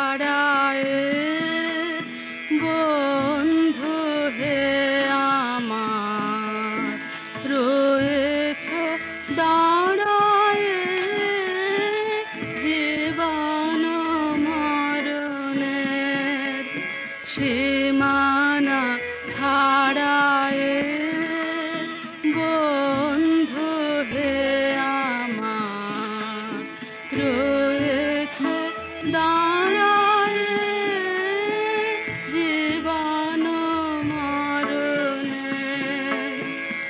ছাড়ায় বন্ধু হে আমার রয়েছ দাঁড়ায় জীবন মরণের সীমানা ছাড়ায় বন্ধু হে আমার রয়েছ দাঁড়ায় জীবন মরণের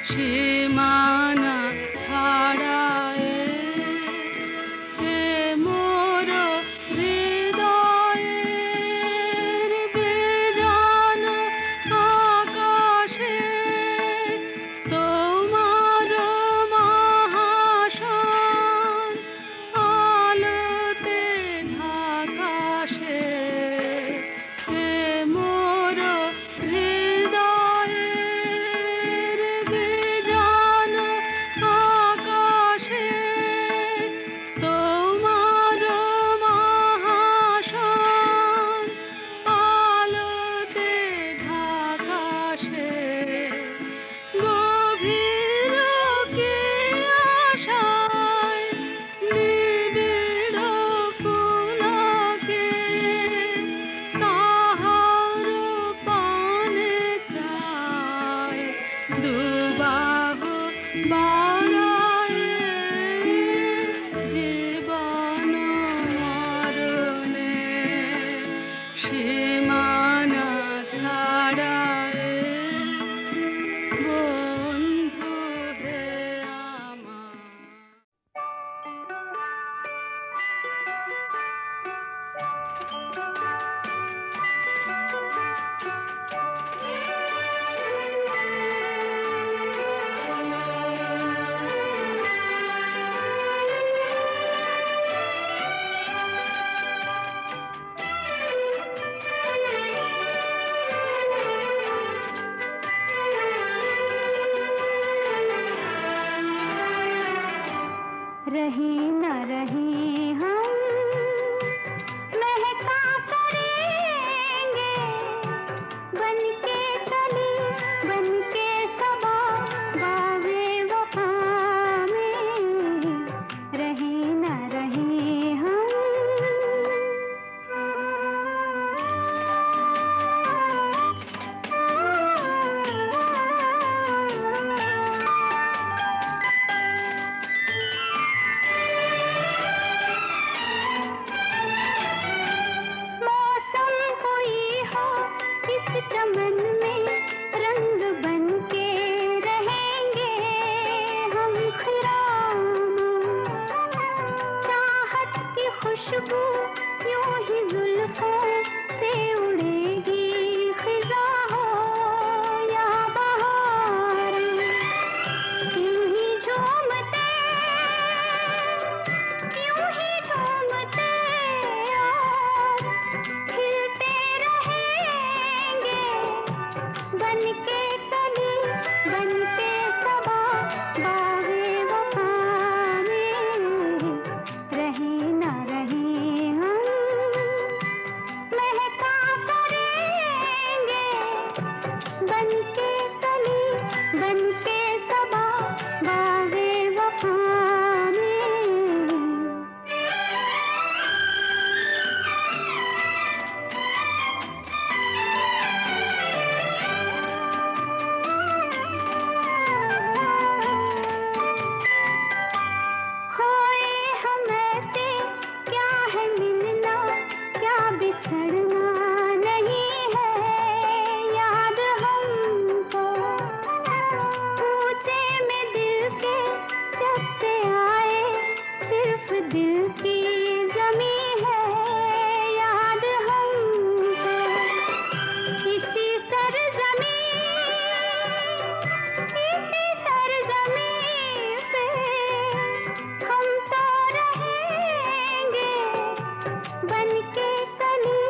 সীমানা ছাড়ায় হে মোর হৃদয়ের বিজন আকাশে তোমার মহাশয় আলোতে ঢাকাশে হে মোর হৃদয়ের বিজন আকাশে তোমার মহাশয় আলোতে ঢাকাশে গভীর কে আশায় নিবিড় পুলকে তাহার পানে চায় দুবাহু বাড়ায় জীবন মরণের সীমানা ছাড়ায় বন্ধু হে আমার। रहे न रहे हम महका करेंगे बनके कली बनके सबा बागे वफा में रहे न रहे हम मौसम कोई हो इस चमन में रंग बनके रहेंगे हम खिरामा चाहत की खुशबू यूं ही जुल्फों से उड़ेगी खिजा हो या बहार यूं ही झूमते और खिलते रहेंगे बनके कली बनके सबा बागे वफा में रहे न रहे हम महका करेंगे बनके कली बनके सबा बागे वफा में। खोए हम ऐसे क्या है मिलना क्या बिछड़ना नहीं है याद हमको पूछे में दिल के जब से आए सिर्फ दिल की जमी है याद हमको इसी सरजमी पे हम तो रहेंगे बनके कली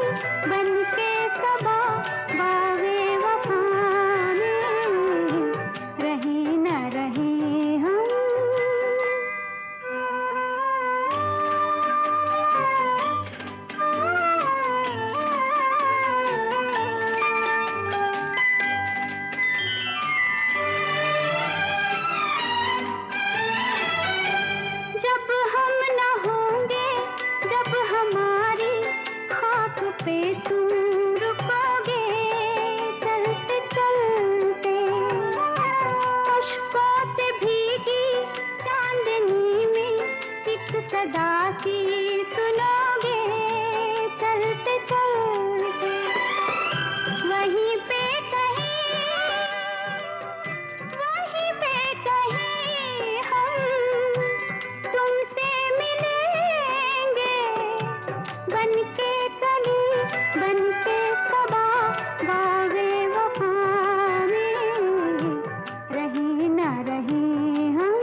बनके कली बनके सबा बागे वफा में रहे न रहे हम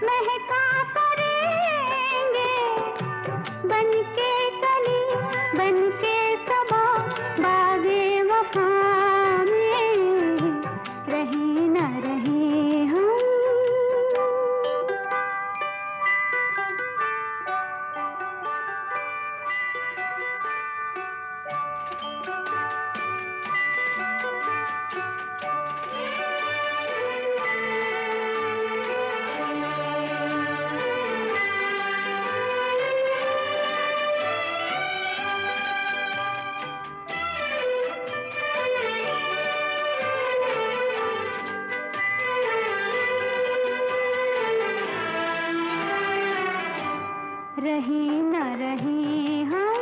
महका करेंगे बनके कली बनके सबा बागे वफा में रहे न रहे हम रहे न रहे हम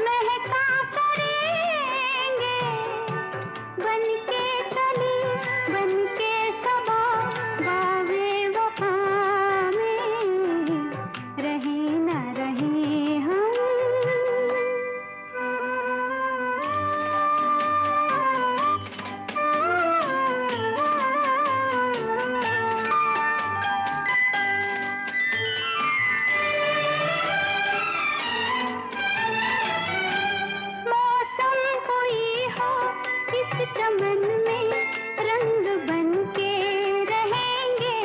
महका करेंगे बनके कली बनके सबा बागे वफा में रहे न रहे हम इस चमन में रंग बनके रहेंगे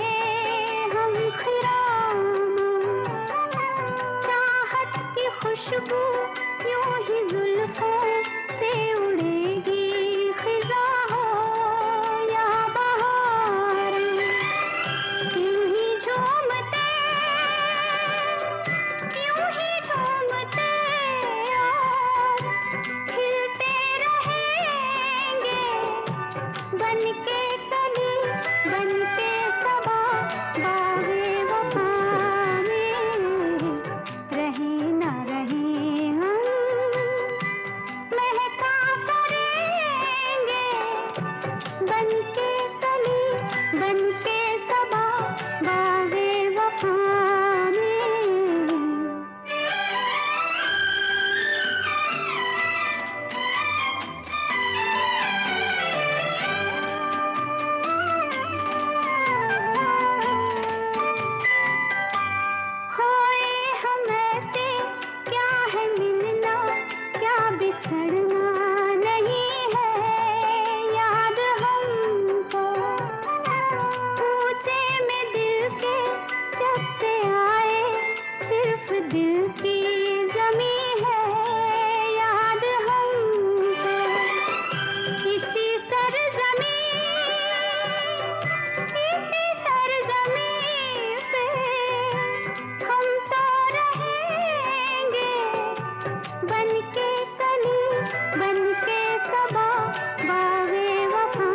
हम खिरामा चाहत की खुशबू यूं ही जुल्फों से उड़ेगी खिजा हो या बहार यूं ही झूमते और खिलते रहेंगे बनके कली बनके सबा बागे वफा में रहे न रहे हम महका करेंगे बनके कली बनके सबा बागे वफा में खोए हम ऐसे क्या है मिलना क्या बिछड़ना नहीं है याद हमको पूछे में दिल के जब से आए सिर्फ दिल की जमी है याद हमको इसी सरजमी पे हम तो रहेंगे बनके कली बनके सबा बागे वफा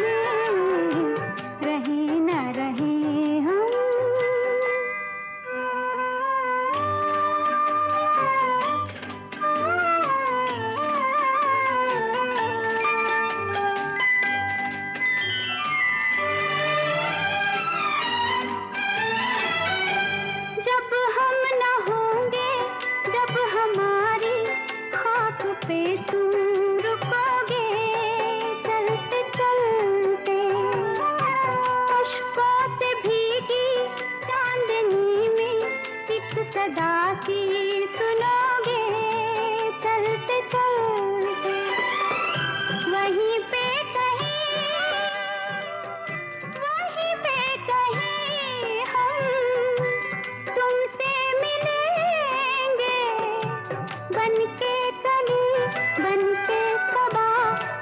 में रहे न रहे हम जब हम न होंगे जब हमारी खाक पे तुम रुकोगे चलते चलते अश्कों से भीगी चांदनी में एक सदा सी सुनोगे चलते चलते वहीं पे कहीं हम तुमसे मिलेंगे बनके कली बनके सबा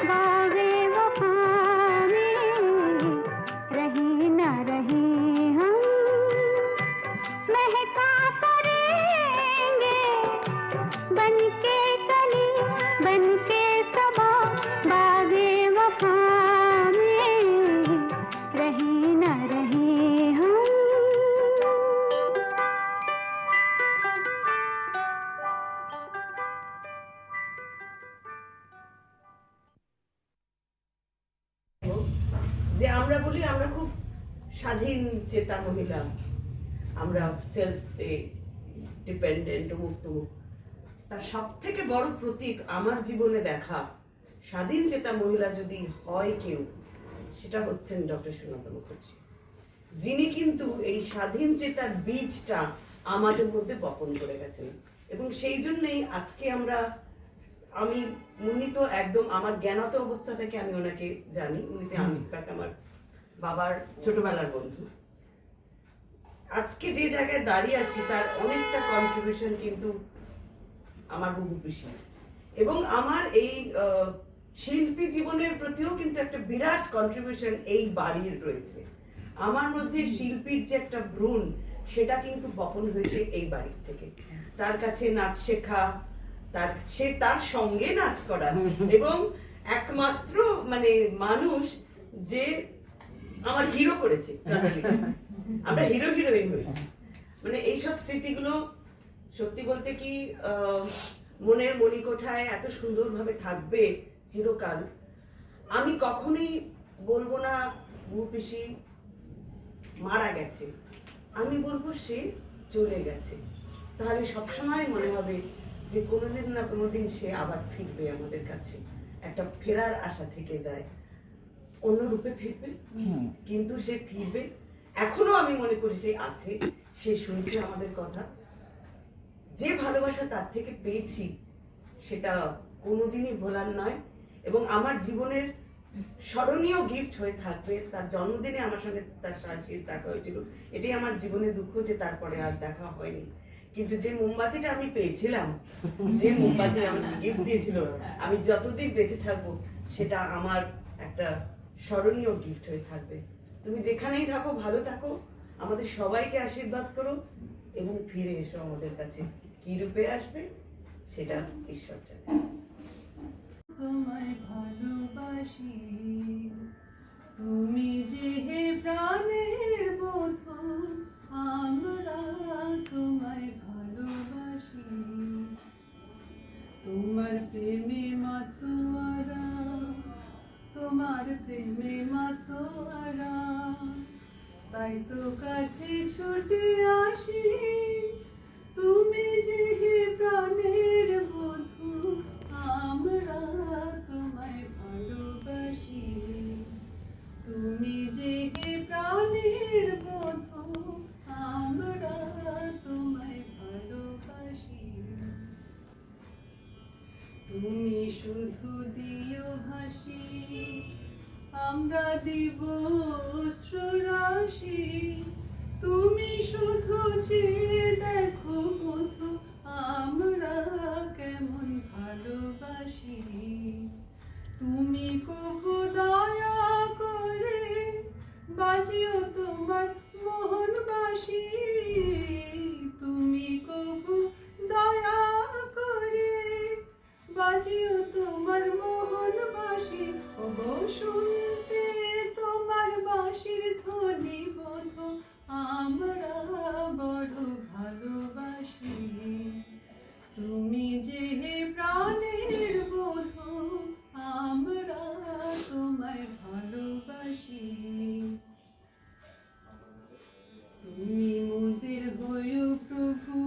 बागे वफा में रहे न रहे हम महका करेंगे बनके कली बनके सबा बागे वफा में रहे न रहे हम যে আমরা বলি আমরা খুব স্বাধীন চেতা মহিলা, আমরা সেলফ ডিপেন্ডেন্ট অমুক তমুক। তার সব থেকে বড় প্রতীক আমার জীবনে দেখা স্বাধীন চেতা মহিলা যদি হয় কেউ, সেটা হচ্ছেন ডক্টর সুনন্দা মুখার্জি, যিনি কিন্তু এই স্বাধীন চেতার বীজটা আমাদের মধ্যে বপন করে গেছেন। এবং সেই জন্যই আজকে আমি উনি তো একদম আমার জ্ঞানত অবস্থা থেকে আমি ওনাকে জানি। উনি তো আমার বাবার ছোটবেলার বন্ধু। আজকে যে জায়গায় দাঁড়িয়ে আছি তার অনেকটা কন্ট্রিবিউশন কিন্তু আমার বহু পিসি, এবং আমার এই শিল্পী জীবনের প্রতিও কিন্তু একটা বিরাট কন্ট্রিবিউশন এই বাড়ির রয়েছে। আমার মধ্যে শিল্পীর যে একটা ভ্রূণ, সেটা কিন্তু বপন হয়েছে এই বাড়ির থেকে। তার কাছে নাচ শেখা, তার সঙ্গে নাচ করা, এবং একমাত্র মানে মানুষ যে আমার হিরো করেছে। আমরা হিরো হিরোইন হয়েছি। মানে এইসব স্মৃতিগুলো সত্যি বলতে কি মনের মণিকোঠায় এত সুন্দরভাবে থাকবে চিরকাল। আমি কখনোই বলবো না বুবু পিসি মারা গেছে, আমি বলবো সে চলে গেছে। তাহলে সবসময় মনে হবে যে কোনোদিন না কোনোদিন সে আবার ফিরবে আমাদের কাছে, একটা ফেরার আশা থেকে যায়। অন্য রূপে ফিরবে, কিন্তু সে ফিরবে। এখনো আমি মনে করি সে আছে, সে শুনছে আমাদের কথা। যে ভালোবাসা তার থেকে পেয়েছি সেটা কোনোদিনই ভোলার নয়, এবং আমার জীবনের স্মরণীয় গিফট হয়ে থাকবে। তার জন্মদিনে আমার সঙ্গে তার শেষ দেখা হয়েছিল, এটাই আমার জীবনে দুঃখ যে তারপরে আর দেখা হয়নি। কিন্তু যে মোমবাতিটা আমি পেয়েছিলাম, যে মোমবাতি আমাকে গিফট দিয়েছিল, আমি যতদিন বেঁচে থাকবো সেটা আমার একটা স্মরণীয় গিফট হয়ে থাকবে। তুমি যেখানেই থাকো ভালো থাকো, আমাদের সবাইকে আশীর্বাদ করো, এবং ফিরে এসো আমাদের কাছে। কি রূপে আসবে সেটা ঈশ্বর জানে। তোমায় ভালোবাসি, তুমি যে হে প্রাণের বধূ, আমরা তোমায় ভালোবাসি। তোমার প্রেমে মাতোয়ারা, তোমার প্রেমে মাতোয়ারা, তাই তো কাছে ছুটে আসি। তুমি যে হে প্রাণের বধূ, আমরা তোমায় ভালোবাসি। তুমি যে হে প্রাণের বধূ, আমরা তোমায় ভালোবাসি। তুমি শুধু দিও হাসি, আমরা দিব অশ্রুরাশি। তুমি শুধু চেয়ে দেখো বধূ, আমরা কেমন ভালোবাসি। তুমি কবু দয়া করে বাজিও তোমার মোহনবাসী। তুমি কবু দয়া করে বাজিও তোমার মোহনবাসী। ওগো শুনতে তোমার বাঁশির ধ্বনি বধূ, আমরা বড় ভালোবাসি। তুমি যে হে প্রাণের বধূ, আমরা তোমায় ভালোবাসি। তুমি মোদের হইও প্রভু,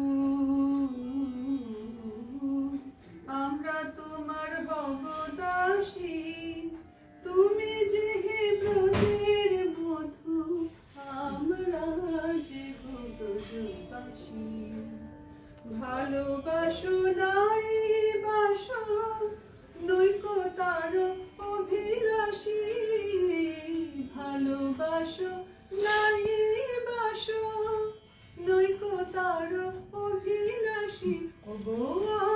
আমরা তোমার হব দাসী। তুমি যে হে ব্রজের বধূ, আমরা যে ব্রজবাসী। ভালোবাসো নাই বাসো, নৈকতার অভিলাষী। ভালোবাসো নাই বাসো, নৈকতার অভিলাষী। ওগো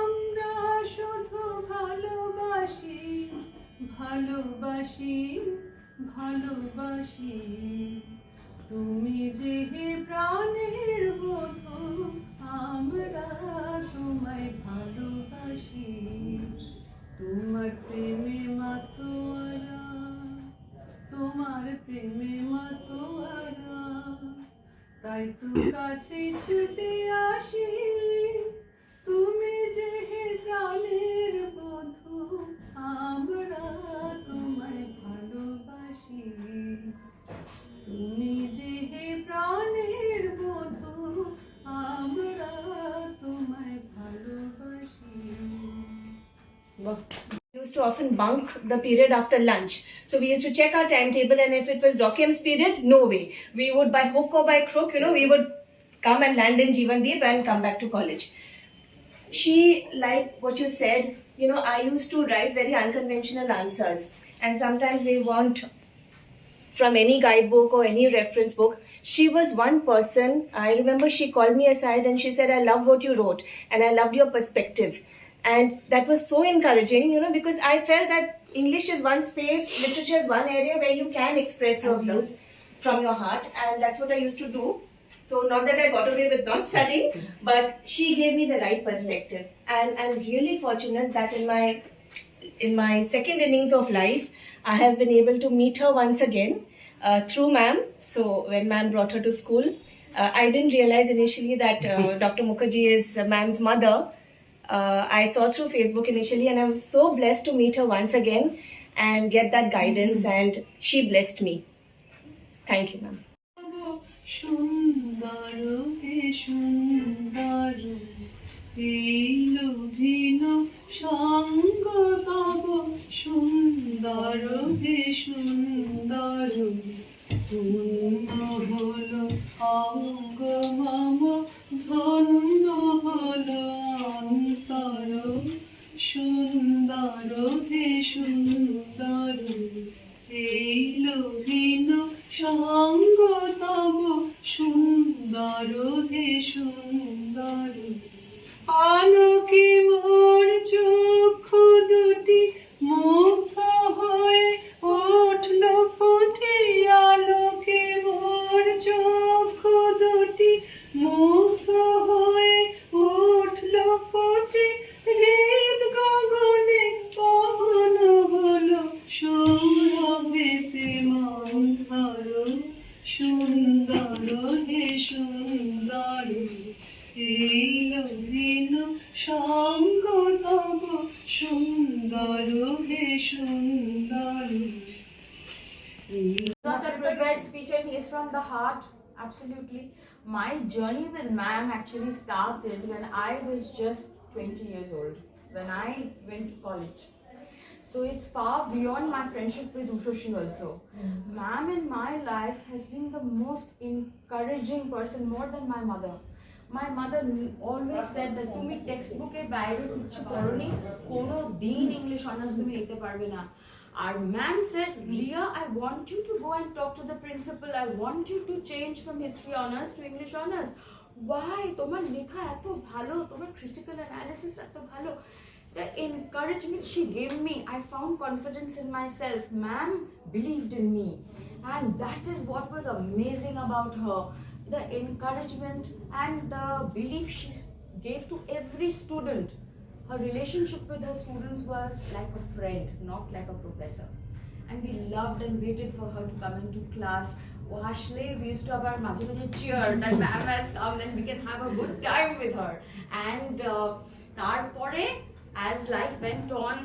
আমরা শুধু ভালোবাসি, ভালোবাসি, ভালোবাসি। তুমি যে হে প্রাণের বধূ, আমরা তোমায় ভালোবাসি। তোমার প্রেমে মাতোয়ারা, তোমার প্রেমে মাতোয়ারা, তাই তো কাছে ছুটে আসি। তুমি যে হে প্রাণের বধূ, আমরা তোমায় ভালোবাসি। তুমি যে হে প্রাণের বধূ, আমরা বাহ। We used to often bunk the period after lunch. So we used to check our timetable, and if it was Dokim's period, no way. We would, by hook or by crook, we would come and land in Jeevandeep and come back to college. She, like what you said, I used to write very unconventional answers, and sometimes they weren't from any guidebook or any reference book. She was one person. I remember she called me aside and she said, I love what you wrote and I loved your perspective. And that was so encouraging, because I felt that English is one space, literature is one area where you can express your views from your heart, and that's what I used to do. So not that I got away with not studying, but she gave me the right perspective. And I'm really fortunate that in my second innings of life, I have been able to meet her once again through ma'am. So when ma'am brought her to school, I didn't realize initially that Dr. Mukherjee is ma'am's mother. I saw through Facebook initially, and I was so blessed to meet her once again and get that guidance, and she blessed me. Thank you, ma'am. সুন্দর হে সুন্দর এইলো ভিন সঙ্গ তব সুন্দর হে সুন্দর পূর্ণ হলো অঙ্গ মম ধন্য হলো অন্তর সুন্দর হে সুন্দর এইলো ভিন সঙ্গ তব সুন্দর হে সুন্দর আলোকে মোর চক্ষু দুটি মুগ্ধ হয়ে উঠল ফুটে আলোকে মোর চক্ষু দুটি মুগ্ধ হয়ে উঠল ফুটে হৃদ গগনে পবন হলো সৌরভে প্রেমন্ধর সুন্দর হে সুন্দর এইলো ভিন সঙ্গ তব সুন্দর হে সুন্দর Not a prepared speech, and he is from the heart. Absolutely. My journey with ma'am actually started when I was just 20 years old, when I went to college. So it's far beyond my friendship with Ushoshi also. Ma'am in my life has been the most encouraging person, more than my mother. My mother always said that তুমি টেক্সটবুকের বাইরে কিছু পড়োনি, কোনো দিন English honours তুমি নিতে পারবে না। আর ma'am said, Ria, I want you to go and talk to the principal. I want you to change from history honors to English honors. Why? তোমার লেখা এত ভালো, তোমার critical analysis এত ভালো। The encouragement she gave me, I found confidence in myself. Ma'am believed in me, and that is what was amazing about her. The encouragement and the belief she gave to every student. Her relationship with her students was like a friend, not like a professor. And we loved and waited for her to come into class. Ashley, we used to have our maje cheer that ma'am has come, then we can have a good time with her. And tarpore, as life went on,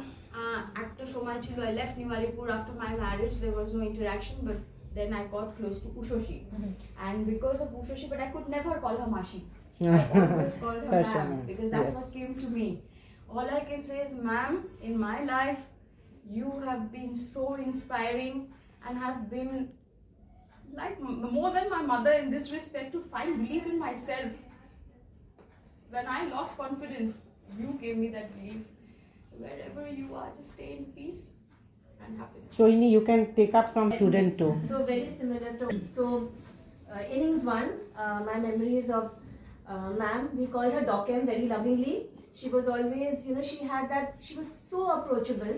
একটা সময় ছিল, I left New Alipur after my marriage. There was no interaction, but then I got close to Ushoshi. And because of Ushoshi, but I could never call her Mashi. I always called her ma'am, because that's what came to me. All I can say is, ma'am, in my life, you have been so inspiring and have been like more than my mother in this respect, to find belief in myself. When I lost confidence, you gave me that belief. Wherever you are, just stay in peace and happiness. So you can take up from student too. So very similar to innings one, my memories of ma'am, we called her Dokem very lovingly. She was always, she was so approachable.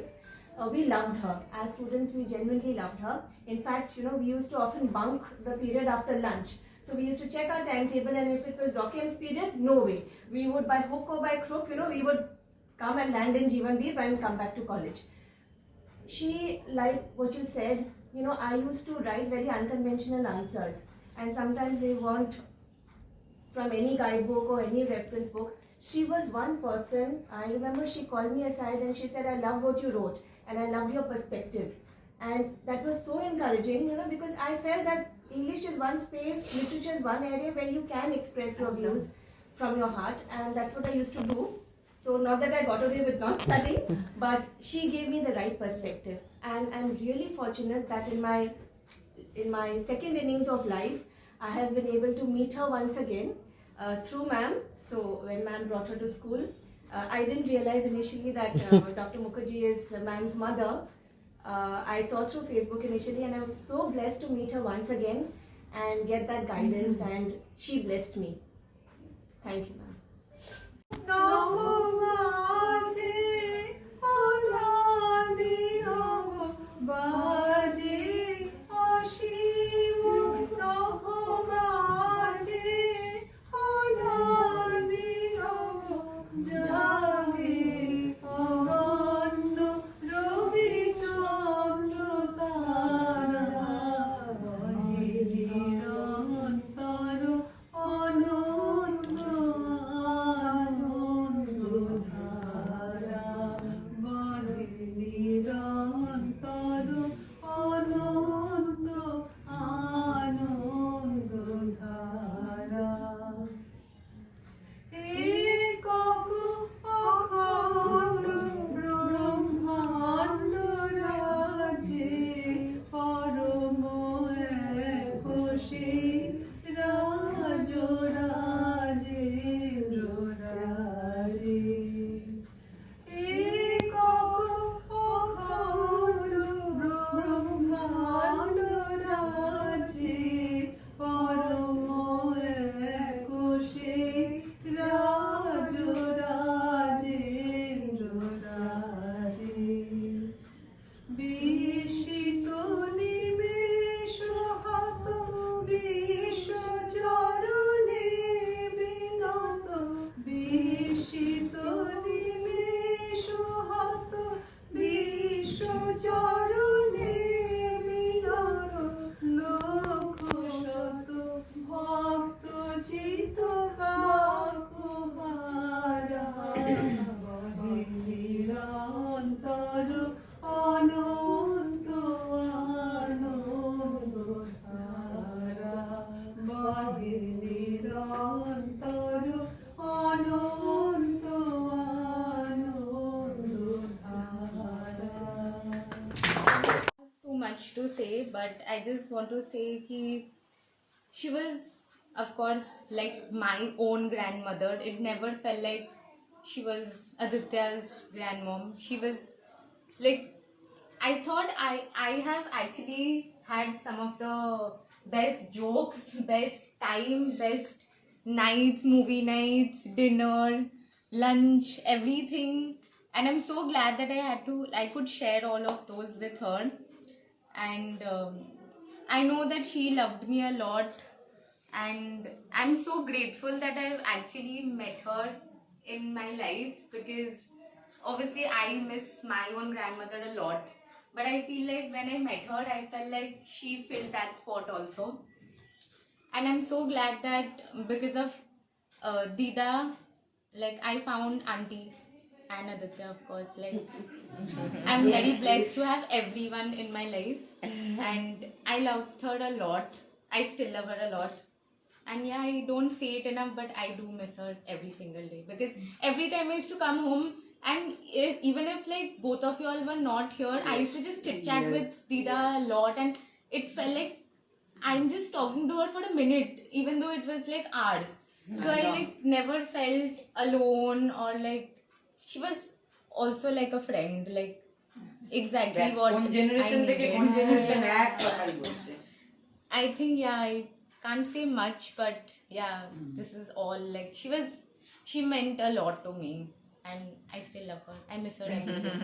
We loved her. As students, we genuinely loved her. In fact, we used to often bunk the period after lunch. So we used to check our timetable, and if it was Dokim's period, no way. We would, by hook or by crook, we would come and land in Jeevandeep and come back to college. She, like what you said, I used to write very unconventional answers, and sometimes they weren't from any guidebook or any reference book. She was one person. I remember she called me aside and she said, I love what you wrote and I loved your perspective. And that was so encouraging, because I felt that English is one space, literature is one area where you can express your views from your heart, and that's what I used to do. So So not that I got away with not studying, but she gave me the right perspective, and I'm really fortunate that in my second innings of life, I have been able to meet her once again through ma'am. So when ma'am brought her to school, I didn't realize initially that Dr. Mukherjee is ma'am's mother. I saw through Facebook initially, and I was so blessed to meet her once again and get that guidance, and she blessed me. Thank you, ma'am. নবমাঝে অনাদিও বাজে অসীম নবমাঝে অনাদিও জাগে অগণ্য রবি চন্দ্র তারা নিরন্তর অনন্ত আনন্দ ধারা বহে নিরন্তর অনন্ত আনন্দ ধারা একক অখণ্ড ব্রহ্মাণ্ড রাজে পরম খুশি রাজ রাজেন্দ্র রাজে একক অখণ্ড ব্রহ্মাণ্ড রাজে পরম খুশি রাজ রাজেন্দ্র রাজে বিস্মিত নিমেষ হত বিশ্ব চরণে বিনত বিস্মিত নিমেষ হত বিশ্ব চরণে বিনত লক্ষ শত ভক্ত চিত বাকুহারা বহে নিরন্তর অনন্ত আনন্দ ধারা বহে নিরন্তর অনন্ত আনন্দ ধারা Too much to say, but I just want to say she was, of course, like my own grandmother. It never felt like she was Aditya's grandmom. She was like, I thought I have actually had some of the best jokes, best time, best nights, movie nights, dinner, lunch, everything. And I'm so glad that I could share all of those with her. And I know that she loved me a lot, and I'm so grateful that I've actually met her in my life, because obviously I miss my own grandmother a lot, but I feel like when I met her I felt like she filled that spot also. And I'm so glad that because of Dida, like I found auntie and Aditya, of course. Like I'm very blessed to have everyone in my life, and I loved her a lot. I still love her a lot. And yeah, I don't say it enough, but I do miss her every single day, because every time I used to come home, and even if like both of y'all were not here, I used to just chit chat with Dida a lot, and it felt like I'm just talking to her for a minute, even though it was like hours. So I like never felt alone, or like she was also like a friend, like exactly what কোন generation I থেকে needed. কোন generation এক কথাই বলছে I think yeah, I can't say much, but yeah, this is all like she meant a lot to me, and I still love her. I miss her every day.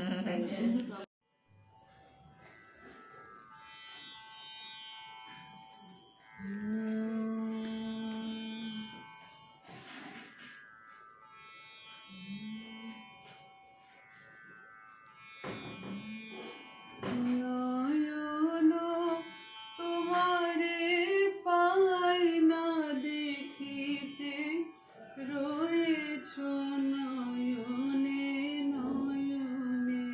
নয়ন তোমারে পাই না দেখিতে রয়েছ নয়নে নয়নে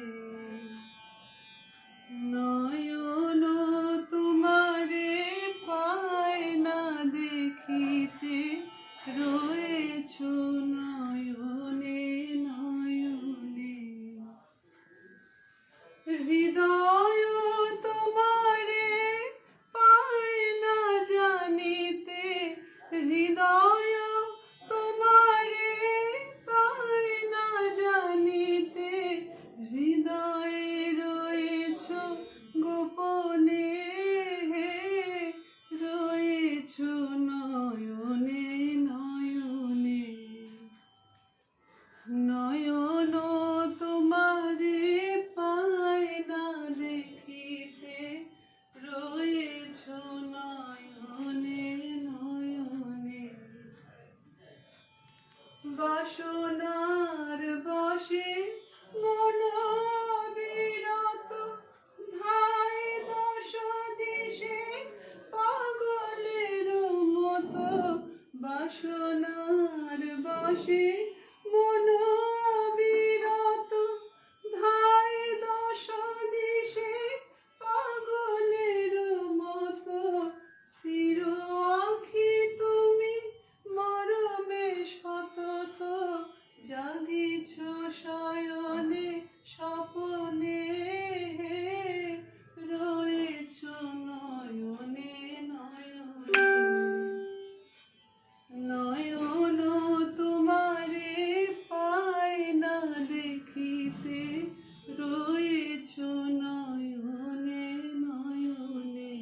নয়ন তোমারে পাই না বাসনার বশে মন বিরত, ধায় দশ দিশে পাগলের মতো। বাসনার বশে মন বিরত, ধায় দশ দিশে পাগলের মতো। স্থির আঁখি তুমি মরমে সতত, জাগিছ শয়নে স্বপনে, রয়েছ নয়নে নয়নে। নয়ন তোমারে পায় না দেখিতে, রয়েছ নয়নে নয়নে।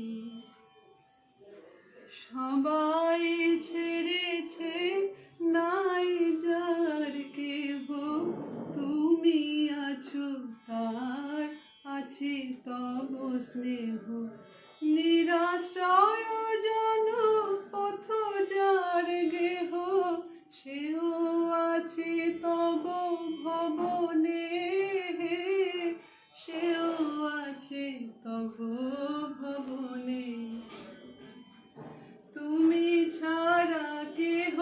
সবাই ছেড়েছে নাই যার কেহ, তুমি আছো তার আছে তব স্নেহ। নিরাশ্রয় জন পথ যার গেহ, সেও আছে তব ভবনে, সেও আছে তব ভবনে। তুমি ছাড়া কেহ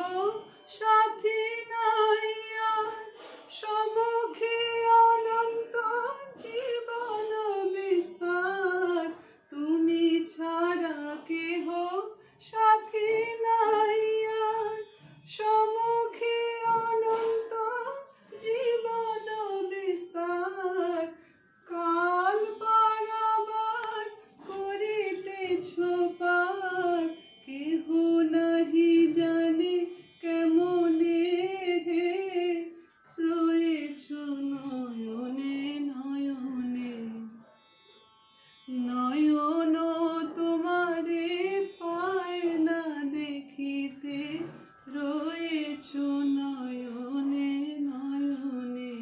সাথী নাই আর, সম্মুখে অনন্ত জীবন বিস্তার। তুমি ছাড়া কেহ সাথী নাই আর, সম্মুখে অনন্ত জীবন বিস্তার। কাল পারাবার করিতেছ পার, কেহ নাহি জানে কেমনে, রয়েছ নয়নে নয়নে। নয়ন তোমারে পায় না দেখিতে, রয়েছ নয়নে নয়নে।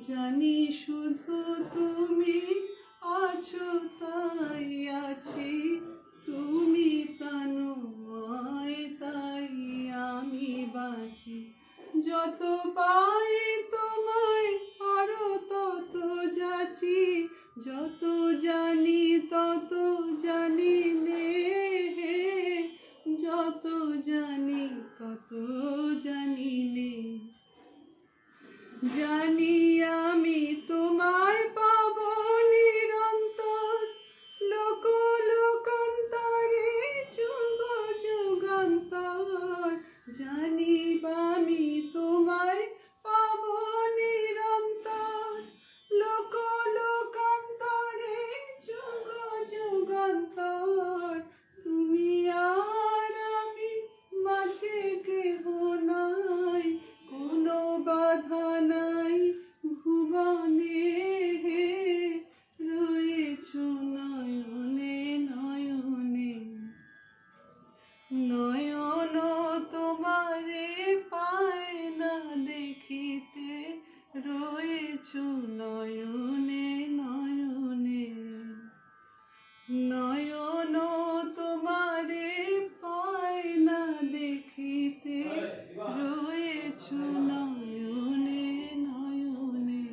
জানি শুধু তুমি আছো তাই আছি, তুমি প্রাণময় তাই আমি বাঁচি। যত পাই তোমায় আরো তত যাচি, যত জানি তত জানি নে, যত জানি তত জানি নে। জানি আমি তোমায় পাব নিরন্তর, লোক লোকান্তরে যুগ যুগান্তর। জানি আমি তোমায় পাব নিরন্তর, লোক লোকান্তরে যুগ যুগান্তর। তুমি আর আমি মাঝে কেহ নাই, কোনো বাধা নাই ভুবনে, রয়েছ নয়নে নয়নে। নয়ন তোমারে পায় না দেখিতে, রয়েছ নয়নে নয়নে। নয়ন তোমারে পায় না দেখিতে, রয়েছ নয়নে নয়নে।